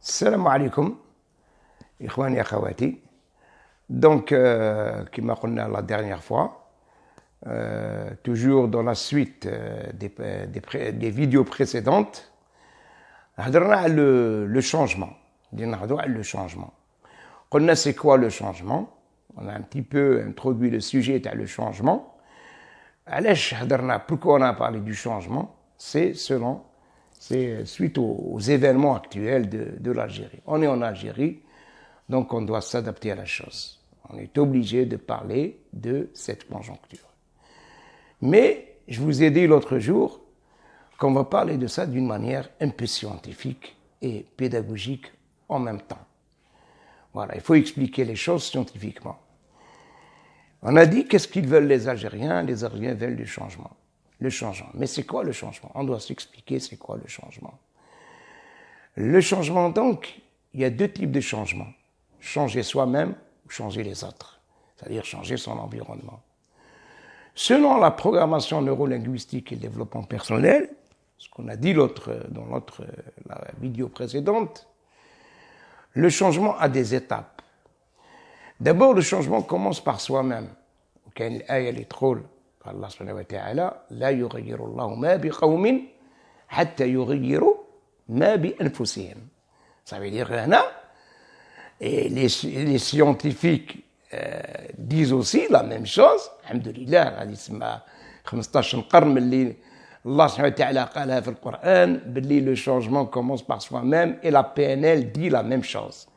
Salam alaikum, ikhwani akhawati. Donc, comme on a dit la dernière fois, toujours dans la suite des vidéos précédentes, le changement. Le changement. On a c'est quoi le changement? On a un petit peu introduit le sujet à le changement. Pourquoi on a parlé du changement? C'est suite aux événements actuels de l'Algérie. On est en Algérie, donc on doit s'adapter à la chose. On est obligé de parler de cette conjoncture. Mais je vous ai dit l'autre jour qu'on va parler de ça d'une manière un peu scientifique et pédagogique en même temps. Voilà, il faut expliquer les choses scientifiquement. On a dit qu'est-ce qu'ils veulent les Algériens? Les Algériens veulent du changement. Le changement. Mais c'est quoi le changement? On doit s'expliquer c'est quoi le changement. Le changement, donc, il y a deux types de changements. Changer soi-même ou changer les autres. C'est-à-dire changer son environnement. Selon la programmation neurolinguistique et le développement personnel, ce qu'on a dit dans la vidéo précédente, le changement a des étapes. D'abord, le changement commence par soi-même. Allah subhanahu wa ta'ala, la yughayyiru Allahu ma bi qawmin hatta yughayyiru ma bi anfusihim. Ça veut dire et les scientifiques disent aussi la même chose. Alhamdulillah, هذه اسمها 15 قرن اللي Allah subhanahu wa ta'ala قالها في القرآن باللي le changement commence par soi-même et la PNL dit la même chose.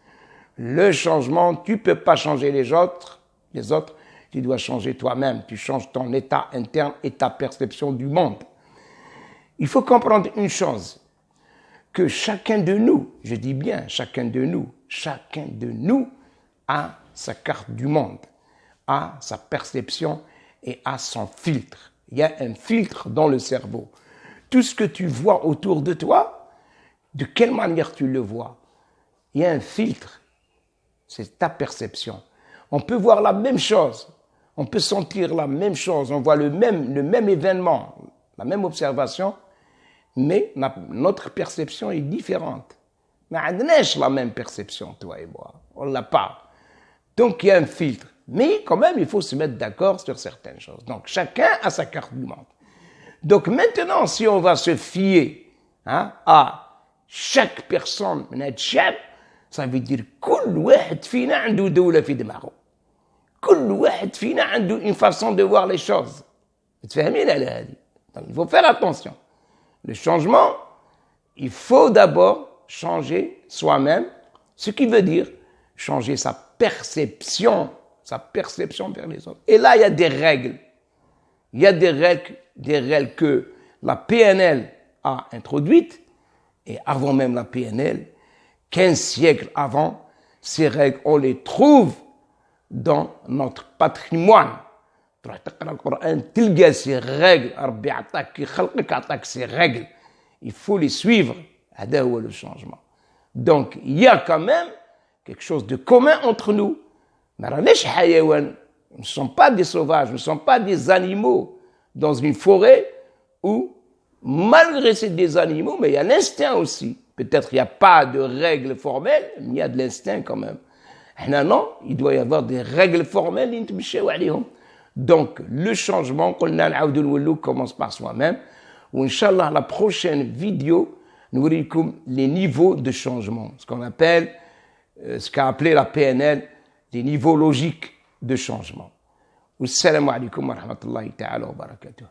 Le changement, tu peux pas changer les autres, tu dois changer toi-même, tu changes ton état interne et ta perception du monde. Il faut comprendre une chose, que chacun de nous, je dis bien chacun de nous a sa carte du monde, a sa perception et a son filtre. Il y a un filtre dans le cerveau. Tout ce que tu vois autour de toi, de quelle manière tu le vois? Il y a un filtre, c'est ta perception. On peut voir la même chose. On peut sentir la même chose, on voit le même événement, la même observation, mais notre perception est différente. Mais on n'a pas la même perception, toi et moi. On ne l'a pas. Donc il y a un filtre. Mais quand même, il faut se mettre d'accord sur certaines choses. Donc chacun a sa carte du monde. Donc maintenant, si on va se fier à chaque personne, ça veut dire كل واحد فينا عنده دولة في دماغه. كل واحد فينا عنده une façon de voir les choses. تفهمين على هذه. Donc il faut faire attention. Le changement, il faut d'abord changer soi-même, ce qui veut dire changer sa perception vers les autres. Et là, il y a des règles. Il y a des règles que la PNL a introduites, et avant même la PNL, 15 siècles avant, ces règles, on les trouve dans notre patrimoine. Tu vas lire le Coran, tu vois ces règles, Rabbi attaque, ces règles. Il faut les suivre. C'est le changement. Donc, il y a quand même quelque chose de commun entre nous. Nous ne sommes pas des sauvages, nous ne sommes pas des animaux dans une forêt où, malgré ces des animaux, mais il y a l'instinct aussi. Peut-être il n'y a pas de règles formelles, mais il y a de l'instinct quand même. Non, il doit y avoir des règles formelles. Donc, le changement, commence par soi-même. Ou Inch'Allah, la prochaine vidéo, nous verrons les niveaux de changement. Ce qu'on appelle, ce qu'a appelé la PNL, des niveaux logiques de changement. Wassalamu alaikum wa rahmatullahi ta'ala wa barakatuh.